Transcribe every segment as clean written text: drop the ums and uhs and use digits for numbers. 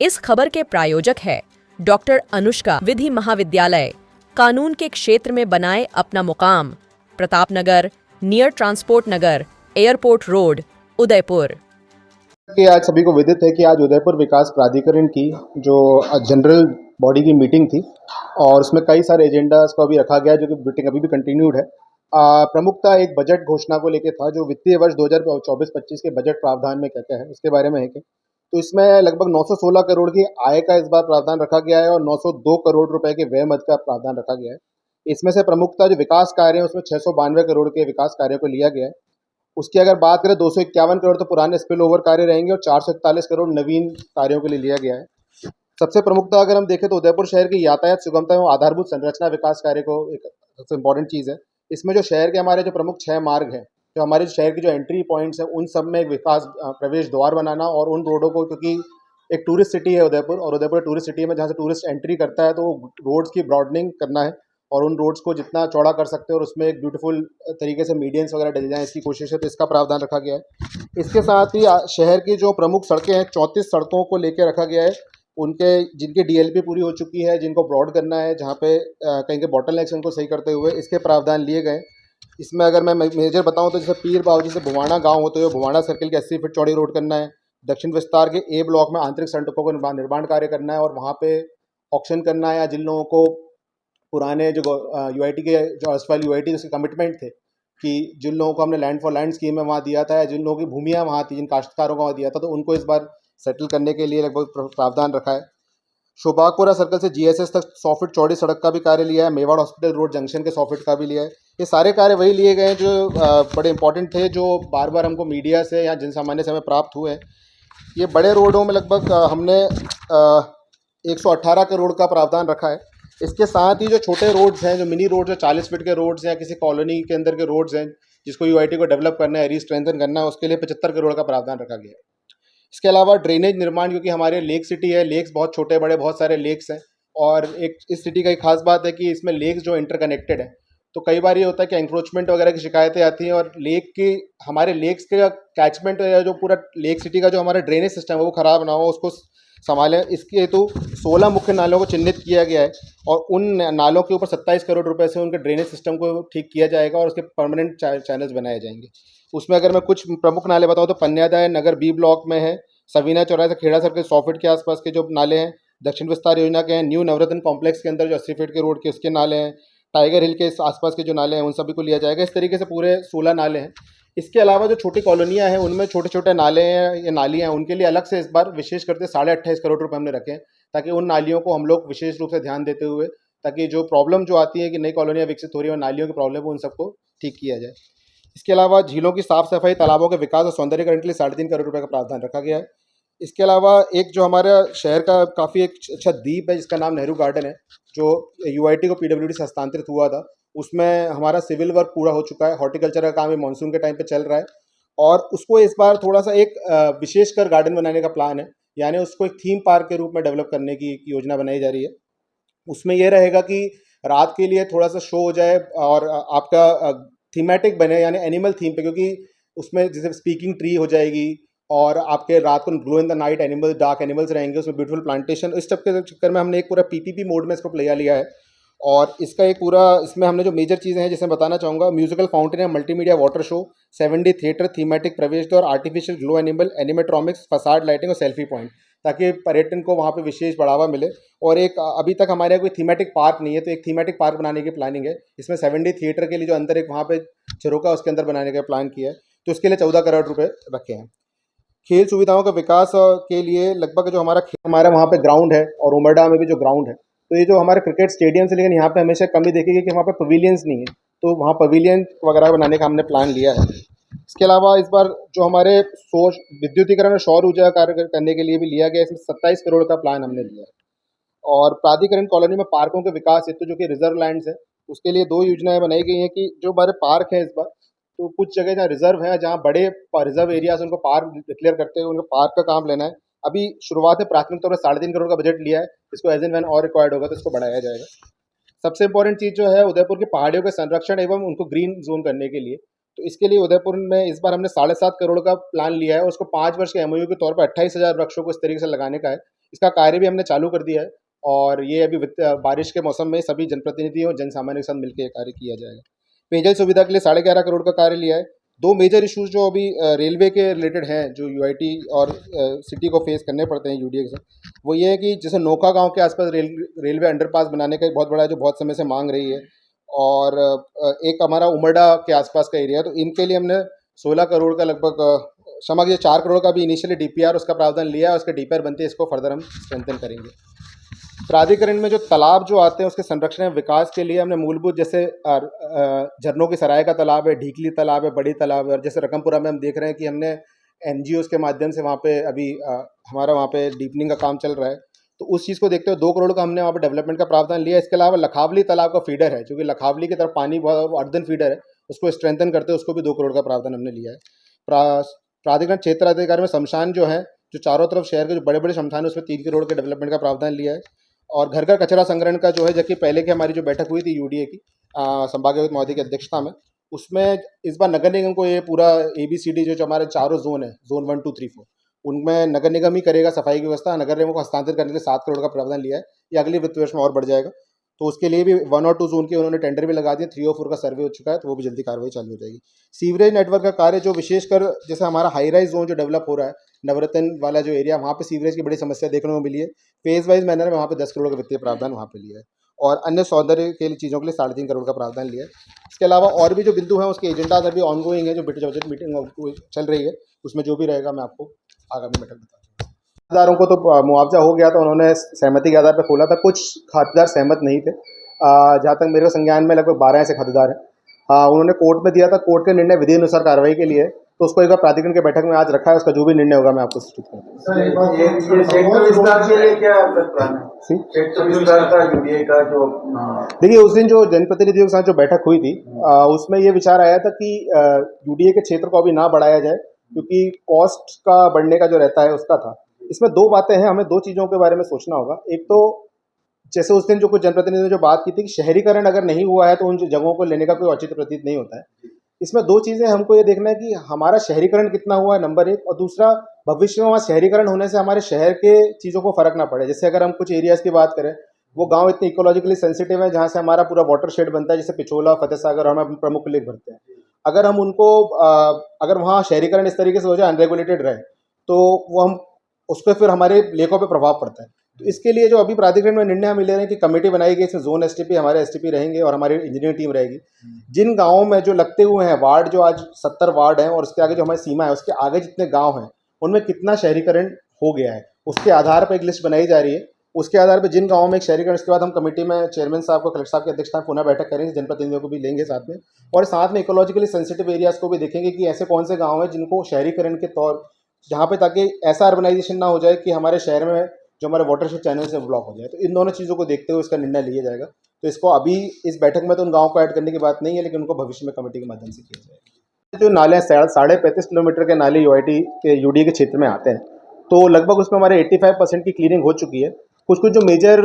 इस खबर के प्रायोजक है डॉक्टर अनुष्का विधि महाविद्यालय। कानून के क्षेत्र में बनाए अपना मुकाम। प्रताप नगर, नियर ट्रांसपोर्ट नगर, एयरपोर्ट रोड, उदयपुर। कि आज सभी को विदित है कि आज उदयपुर विकास प्राधिकरण की जो जनरल बॉडी की मीटिंग थी और उसमें कई सारे एजेंडास को अभी रखा गया है, जो कि मीटिंग अभी भी कंटिन्यूड है। प्रमुखता एक बजट घोषणा को लेकर था, जो वित्तीय वर्ष 2024-25 के बजट प्रावधान में क्या क्या है उसके बारे में है कि तो इसमें लगभग 916 करोड़ की आय का इस बार प्रावधान रखा गया है और 902 करोड़ रुपए के व्यय मद का प्रावधान रखा गया है। इसमें से प्रमुखता जो विकास कार्य है उसमें 692 करोड़ के विकास कार्यों को लिया गया है। उसकी अगर बात करें 251 करोड़ तो पुराने स्पिल ओवर कार्य रहेंगे और 441 करोड़ नवीन कार्यों के लिए लिया गया है। सबसे प्रमुखता अगर हम देखें तो उदयपुर शहर की यातायात सुगमता एवं आधारभूत संरचना विकास कार्य को एक सबसे इंपॉर्टेंट चीज़ है। इसमें जो शहर के हमारे जो प्रमुख 6 मार्ग हैं, जो हमारे शहर की जो एंट्री पॉइंट्स हैं, उन सब में एक विकास प्रवेश द्वार बनाना और उन रोडों को, क्योंकि एक टूरिस्ट सिटी है उदयपुर और उदयपुर टूरिस्ट सिटी में जहाँ से टूरिस्ट एंट्री करता है, तो रोड्स की ब्रॉडनिंग करना है और उन रोड्स को जितना चौड़ा कर सकते हैं और उसमें एक ब्यूटीफुल तरीके से मीडियंस वगैरह डल जाएँ, इसकी कोशिश है, तो इसका प्रावधान रखा गया है। इसके साथ ही शहर की जो प्रमुख सड़कें हैं, 34 सड़कों को लेकर रखा गया है। उनके जिनकी डीएलपी पूरी हो चुकी है, जिनको ब्रॉड करना है, जहाँ पे कहीं के बॉटलनेक्स उनको सही करते हुए इसके प्रावधान लिए गए। इसमें अगर मैं मेजर बताऊँ तो जैसे पीर बावजी से भुवाना गाँव होते हुए भुवाना सर्किल की 80 फीट चौड़ी रोड करना है। दक्षिण विस्तार के ए ब्लॉक में आंतरिक सड़कों को निर्माण कार्य करना है और वहाँ पे ऑक्शन करना है, या जिन लोगों को पुराने जो यूआईटी के जो अस्फाल यूआईटी जिसके कमिटमेंट थे कि जिन लोगों को हमने लैंड फॉर लैंड स्कीम में वहाँ दिया था, या जिन लोगों की भूमियाँ वहाँ थी, जिन काश्तकारों को वहाँ दिया था, तो उनको इस बार सेटल करने के लिए लगभग प्रावधान रखा है। शोभागपुरा सर्कल से जीएसएस तक 100 फीट चौड़ी सड़क का भी कार्य लिया है। मेवाड़ हॉस्पिटल रोड जंक्शन के 100 फीट का भी लिया है। ये सारे कार्य वही लिए गए हैं जो बड़े इंपॉर्टेंट थे, जो बार बार हमको मीडिया से या जन सामान्य से हमें प्राप्त हुए हैं। ये बड़े रोडों में लगभग हमने 118 करोड़ का प्रावधान रखा है। इसके साथ ही जो छोटे रोड्स हैं, जो मिनी रोड्स हैं, 40 फीट के रोड्स हैं, किसी कॉलोनी के अंदर के रोड्स हैं जिसको यूआईटी को डेवलप करना है, रीस्ट्रेंथन करना है, उसके लिए 75 करोड़ का प्रावधान रखा गया है। इसके अलावा ड्रेनेज निर्माण, क्योंकि हमारे लेक सिटी है, लेक्स बहुत छोटे बड़े बहुत सारे लेक्स हैं और एक इस सिटी का एक खास बात है कि इसमें लेक्स जो इंटरकनेक्टेड है, तो कई बार ये होता है कि एंक्रोचमेंट वगैरह की शिकायतें आती हैं और लेक की हमारे लेक्स के कैचमेंट या जो पूरा लेक सिटी का जो हमारा ड्रेनेज सिस्टम है वो ख़राब ना हो, उसको संभालें। इसके हेतु 16 मुख्य नालों को चिन्हित किया गया है और उन नालों के ऊपर 27 करोड़ रुपए से उनके ड्रेनेज सिस्टम को ठीक किया जाएगा और उसके परमानेंट चैनल्स बनाए जाएंगे। उसमें अगर मैं कुछ प्रमुख नाले बताऊँ तो पन्यादाय नगर बी ब्लॉक में है, सवीना चौराहे से खेड़ा सर्कल 100 फीट के आसपास के जो नाले हैं, दक्षिण विस्तार योजना के हैं, न्यू नवरत्न कॉम्प्लेक्स के अंदर जो 80 फीट के रोड के उसके नाले हैं, टाइगर हिल के आसपास के जो नाले हैं उन सभी को लिया जाएगा। इस तरीके से पूरे 16 नाले हैं। इसके अलावा जो छोटी कॉलोनियाँ हैं उनमें छोटे छोटे नाले हैं या नालियाँ हैं, उनके लिए अलग से इस बार विशेष करके 28.5 करोड़ रुपये हमने रखे हैं, ताकि उन नालियों को हम लोग विशेष रूप से ध्यान देते हुए, ताकि जो प्रॉब्लम जो आती है कि नई कॉलोनियाँ विकसित हो रही है और नालियों की प्रॉब्लम है, उन सबको ठीक किया जाए। इसके अलावा झीलों की साफ सफाई, तालाबों के विकास और सौंदर्यीकरण के लिए 3.5 करोड़ रुपये का प्रावधान रखा गया है। इसके अलावा एक जो हमारा शहर का काफ़ी एक अच्छा द्वीप है जिसका नाम नेहरू गार्डन है, जो यूआईटी को पीडब्ल्यूडी से हस्तांतरित हुआ था, उसमें हमारा सिविल वर्क पूरा हो चुका है। हॉर्टिकल्चर का काम ये मानसून के टाइम पे चल रहा है और उसको इस बार थोड़ा सा एक विशेषकर गार्डन बनाने का प्लान है, यानी उसको एक थीम पार्क के रूप में डेवलप करने की योजना बनाई जा रही है। उसमें यह रहेगा कि रात के लिए थोड़ा सा शो हो जाए और आपका थीमेटिक बने, यानी एनिमल थीम पे, क्योंकि उसमें जैसे स्पीकिंग ट्री हो जाएगी और आपके रात को glow in the night animal, dark animals रहेंगे, उसमें ब्यूटीफुल प्लांटेशन। इस सब के चक्कर में हमने एक पूरा पीपीपी मोड में इसको लिया है और इसका एक पूरा इसमें हमने जो मेजर चीज़ें हैं जिसे बताना चाहूँगा, म्यूजिकल फाउंटेन है, multimedia water show, 7D theatre, thematic प्रवेश द्वार, artificial glow animal, animatronics, facade lighting और सेल्फी पॉइंट, ताकि पर्यटन को वहाँ पे विशेष बढ़ावा मिले। और एक अभी तक हमारे यहाँ कोई थीमेटिक पार्क नहीं है, तो एक थीमेटिक पार्क बनाने की प्लानिंग है। इसमें 7D थिएटर के लिए जो अंदर एक वहाँ पे झरोका उसके अंदर बनाने का प्लान किया है, तो उसके लिए 14 करोड़ रुपये रखे हैं। खेल सुविधाओं का विकास के लिए लगभग जो हमारा वहाँ पे ग्राउंड है और उमरडा में भी जो ग्राउंड है, तो ये जो हमारे क्रिकेट स्टेडियम से, लेकिन यहाँ पे हमेशा कमी देखेगी कि वहाँ पे पवेलियंस नहीं है, तो वहाँ पवेलियन वगैरह बनाने का हमने प्लान लिया है। इसके अलावा इस बार जो हमारे सौर विद्युतीकरण और सौर ऊर्जा कार्य करने के लिए भी लिया गया है, इसमें 27 करोड़ का प्लान हमने लिया है। और प्राधिकरण कॉलोनी में पार्कों के विकास हेतु जो कि रिजर्व लैंड्स है, उसके लिए 2 योजनाएं बनाई गई हैं कि जो हमारे पार्क हैं इस बार, तो कुछ जगह जहाँ रिजर्व है, जहाँ बड़े रिजर्व एरियाज उनको पार्क डिक्लेयर करते हुए उनको पार्क का काम लेना है। अभी शुरुआत है, प्राथमिक तौर पर 3.5 करोड़ का बजट लिया है, इसको एज एंड वैन और रिक्वायर्ड होगा तो इसको बढ़ाया जाएगा। सबसे इंपॉर्टेंट चीज़ जो है उदयपुर की पहाड़ियों के संरक्षण एवं उनको ग्रीन जोन करने के लिए, तो इसके लिए उदयपुर में इस बार हमने 7.5 करोड़ का प्लान लिया है और उसको 5 वर्ष के एमओयू के तौर पर 28,000 वृक्षों को इस तरीके से लगाने का है। इसका कार्य भी हमने चालू कर दिया है और ये अभी बारिश के मौसम में सभी जनप्रतिनिधियों और जन सामान्य के साथ मिलकर ये कार्य किया जाएगा। पेयजल सुविधा के लिए 11.5 करोड़ का कार्य लिया है। दो मेजर इश्यूज जो अभी रेलवे के रिलेटेड हैं, जो यूआईटी और सिटी को फेस करने पड़ते हैं यूडीए के साथ, वो ये है कि जैसे नोका गांव के आसपास रेलवे अंडरपास बनाने का एक बहुत बड़ा जो बहुत समय से मांग रही है, और एक हमारा उमरडा के आसपास का एरिया है, तो इनके लिए हमने 16 करोड़ का लगभग क्षमा कीजिए 4 करोड़ का भी इनिशियली डीपीआर उसका प्रावधान लिया है। उसके डीपीआर बनते हैं, इसको फर्दर हम स्ट्रेंथन करेंगे। प्राधिकरण में जो तालाब जो आते हैं उसके संरक्षण एवं विकास के लिए हमने मूलभूत जैसे झरनों की सराय का तालाब है, ढीकली तालाब है, बड़ी तालाब है, और जैसे रकमपुरा में हम देख रहे हैं कि हमने एनजीओ के माध्यम से वहाँ पे अभी हमारा वहाँ पे डीपनिंग का काम चल रहा है, तो उस चीज़ को देखते हुए 2 करोड़ का हमने वहाँ पे डेवलपमेंट का प्रावधान लिया है। इसके अलावा लखावली तालाब का फीडर है, क्योंकि लखावली की तरफ पानी बहुत अर्धन फीडर है, उसको स्ट्रेंथन करते हैं, उसको भी 2 करोड़ का प्रावधान हमने लिया है। प्राधिकरण क्षेत्राधिकार में शमशान जो है, जो चारों तरफ शहर के जो बड़े बड़े शमशान है, उसमें 3 करोड़ के डेवलपमेंट का प्रावधान लिया है। और घर घर कचरा संग्रहण का जो है, जबकि पहले की हमारी जो बैठक हुई थी यूडीए की संभाग आयुक्त महोदय की अध्यक्षता में, उसमें इस बार नगर निगम को ये पूरा ABCD जो हमारे चारों जोन है, जोन 1, 2, 3, 4, उनमें नगर निगम ही करेगा सफाई की व्यवस्था। नगर निगम को हस्तांतरित करने के लिए 7 करोड़ का प्रावधान लिया है। ये अगले वित्त वर्ष में और बढ़ जाएगा, तो उसके लिए भी 1 और 2 जोन के उन्होंने टेंडर भी लगा दिए। 3 और 4 का सर्वे हो चुका है, तो वो भी जल्दी कार्रवाई चालू हो जाएगी। सीवरेज नेटवर्क का कार्य जो विशेषकर जैसे हमारा हाई राइज जोन जो डेवलप हो रहा है, नवरत्न वाला जो एरिया, वहाँ पे सीवरेज की बड़ी समस्या देखने को मिली है। फेज वाइज मैनर में वहाँ पे 10 करोड़ का वित्तीय प्रावधान वहाँ पे लिया है, और अन्य सौंदर्य के लिए चीज़ों के लिए 3.5 करोड़ का प्रावधान लिया है। इसके अलावा और भी जो बिंदु हैं उसके एजेंडाज अभी ऑनगोइंग है, जो बजट मीटिंग चल रही है, उसमें जो भी रहेगा मैं आपको आगामी बैठक बताऊँगा। खातेदारों को तो मुआवजा हो गया था, उन्होंने सहमति के आधार पर खोला था। कुछ खातेदार सहमत नहीं थे। जहाँ तक मेरे संज्ञान में लगभग 12 ऐसे खातेदार हैं। उन्होंने कोर्ट में दिया था, कोर्ट के निर्णय विधि अनुसार कार्रवाई के लिए, तो उसको एक बार प्राधिकरण की बैठक में आज रखा है। उसका जो भी निर्णय होगा मैं आपको सूचित करूँगा। सर ये सेक्टर विस्तार के लिए क्या प्लान है? सेक्टर विस्तार का यूडीए का जो देखिए, उस दिन जो जनप्रतिनिधियों के साथ जो बैठक हुई थी, उसमें ये विचार आया था कि यूडीए के क्षेत्र को अभी ना बढ़ाया जाए, क्योंकि कॉस्ट का बढ़ने का जो रहता है उसका था। इसमें 2 बातें हैं, हमें 2 चीज़ों के बारे में सोचना होगा। एक तो जैसे उस दिन जो कुछ जनप्रतिनिधियों ने जो बात की थी कि शहरीकरण अगर नहीं हुआ है तो उन जगहों को लेने का कोई औचित्य प्रतीत नहीं होता है। इसमें 2 चीज़ें हमको ये देखना है कि हमारा शहरीकरण कितना हुआ है, नंबर 1, और दूसरा भविष्य में वहाँ शहरीकरण होने से हमारे शहर के चीज़ों को फ़र्क ना पड़े। जैसे अगर हम कुछ एरियाज़ की बात करें, वो गाँव इतने इकोलॉजिकली सेंसिटिव है जहाँ से हमारा पूरा वाटर शेड बनता है, जैसे पिछोला, फतेह सागर, और हम अपने प्रमुख लेक भरते हैं। अगर हम उनको अगर वहाँ शहरीकरण इस तरीके से हो जाए, अनरेगुलेटेड रहे, तो वो हम उस पर फिर हमारे लेकों पे प्रभाव पड़ता है। तो इसके लिए जो अभी प्राधिकरण में निर्णय हम ले रहे हैं कि कमेटी बनाई गई, इसमें जोन एसटीपी हमारे एसटीपी रहेंगे और हमारी इंजीनियरिंग टीम रहेगी। जिन गाँवों में जो लगते हुए हैं वार्ड, जो आज 70 वार्ड हैं, और उसके आगे जो हमारी सीमा है, उसके आगे जितने गाँव हैं, उनमें कितना शहरीकरण हो गया है, उसके आधार पर एक लिस्ट बनाई जा रही है। उसके आधार पर जिन गाँवों में एक शहरीकरण, उसके बाद हम कमेटी में चेयरमैन साहब को, कलेक्टर साहब की अध्यक्षता में पुनः बैठक करेंगे, जनप्रतिनिधियों को भी लेंगे साथ में, और साथ में इकोलॉजिकली सेंसिटिव एरियाज़ को भी देखेंगे कि ऐसे कौन से गाँव हैं जिनको शहरीकरण के तौर, जहाँ पे, ताकि ऐसा अर्बनाइजेशन ना हो जाए कि हमारे शहर में जो हमारे वाटरशेड चैनल से ब्लॉक हो जाए। तो इन दोनों चीज़ों को देखते हुए इसका निर्णय लिया जाएगा। तो इसको अभी इस बैठक में तो उन गाँव को ऐड करने की बात नहीं है, लेकिन उनको भविष्य में कमेटी के माध्यम से किया जाएगा। जो नाले 35.5 किलोमीटर के नाले यूआईटी के यूडी के क्षेत्र में आते हैं, तो लगभग उसमें हमारे 85% की क्लीनिंग हो चुकी है। कुछ कुछ जो मेजर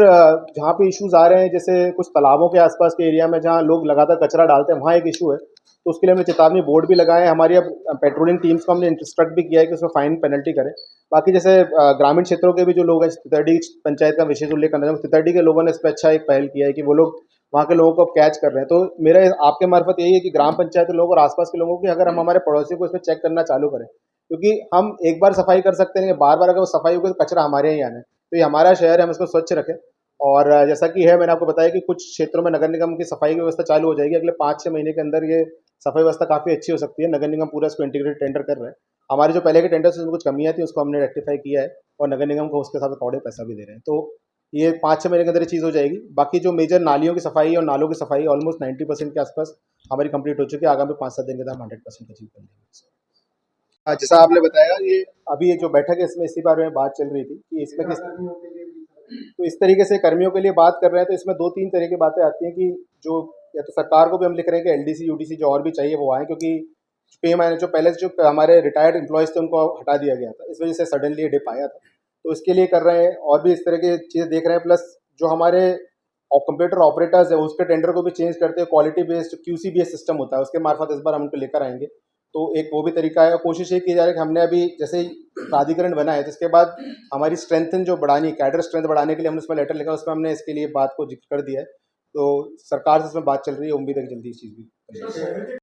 जहाँ पे इश्यूज आ रहे हैं, जैसे कुछ तालाबों के आसपास के एरिया में जहाँ लोग लगातार कचरा डालते हैं, वहाँ एक इशू है, तो उसके लिए हमने चेतावनी बोर्ड भी लगाए हैं। हमारी अब पेट्रोलिंग टीम्स को हमने इंस्ट्रक्ट भी किया है कि उसमें फाइन पेनल्टी करें। बाकी जैसे ग्रामीण क्षेत्रों के भी जो लोग हैं, तितरडी पंचायत का विशेष उल्लेख करना चाहूँगा, तितरडी के लोगों ने इस पर अच्छा एक पहल किया है कि वो लोग वहाँ के लोगों को अब कैच कर रहे हैं। तो मेरा आपके मार्फत यही है कि ग्राम पंचायत के लोग और आसपास के लोगों की, अगर हम हमारे पड़ोसी को इसमें चेक करना चालू करें, क्योंकि हम एक बार सफाई कर सकते हैं, बार बार अगर वो सफाई होगी तो कचरा हमारे यहाँ आना है। तो ये हमारा शहर है, हम इसको स्वच्छ रखें। और जैसा कि है, मैंने आपको बताया कि कुछ क्षेत्रों में नगर निगम की सफाई की व्यवस्था चालू हो जाएगी। अगले 5-6 महीने के अंदर ये सफाई व्यवस्था काफ़ी अच्छी हो सकती है। नगर निगम पूरा इसको इंटीग्रेटेड टेंडर कर रहे हैं। हमारे जो पहले के टेंडर्स उसमें कुछ कमियाँ थी, उसको हमने रेक्टिफाई किया है, और नगर निगम को उसके साथ अकॉर्डिंग पैसा भी दे रहे हैं। तो ये 5-6 महीने के अंदर ये चीज़ हो जाएगी। बाकी जो मेजर नालियों की सफाई और नालों की सफाई ऑलमोस्ट 90% के आसपास हमारी कंप्लीट हो चुकी है। आगामी 5-7 दिन के अंदर हम 100% अचीव कर लेंगे। जैसा आपने बताया, ये अभी ये जो बैठक है, इसमें इसी बारे में बात चल रही थी कि इसमें किस, तो इस तरीके से कर्मियों के लिए बात कर रहे हैं। तो इसमें 2-3 तरह की बातें आती हैं कि जो, या तो सरकार को भी हम लिख रहे हैं कि एलडीसी यूडीसी जो और भी चाहिए वो आए, क्योंकि पे मैंने जो पहले जो हमारे रिटायर्ड एम्प्लॉयज़ थे उनको हटा दिया गया था, इस वजह से सडनली ये डिप आया था। तो इसके लिए कर रहे हैं, और भी इस तरह की चीज़ें देख रहे हैं। प्लस जो हमारे और कंप्यूटर ऑपरेटर्स है उसके टेंडर को भी चेंज करते हैं, quality based QC based system होता है, उसके मार्फत इस बार हम उनको लेकर आएंगे। तो एक वो भी तरीका है, और कोशिश ये की जा रही है कि हमने अभी जैसे ही प्राधिकरण बना है, जिसके बाद हमारी स्ट्रेंथ जो बढ़ानी, कैडर स्ट्रेंथ बढ़ाने के लिए हमने उसमें लेटर लिखा, उसमें हमने इसके लिए बात को जिक्र कर दिया है। तो सरकार से इसमें बात चल रही है, उम्मीद है कि जल्दी इस चीज़ भी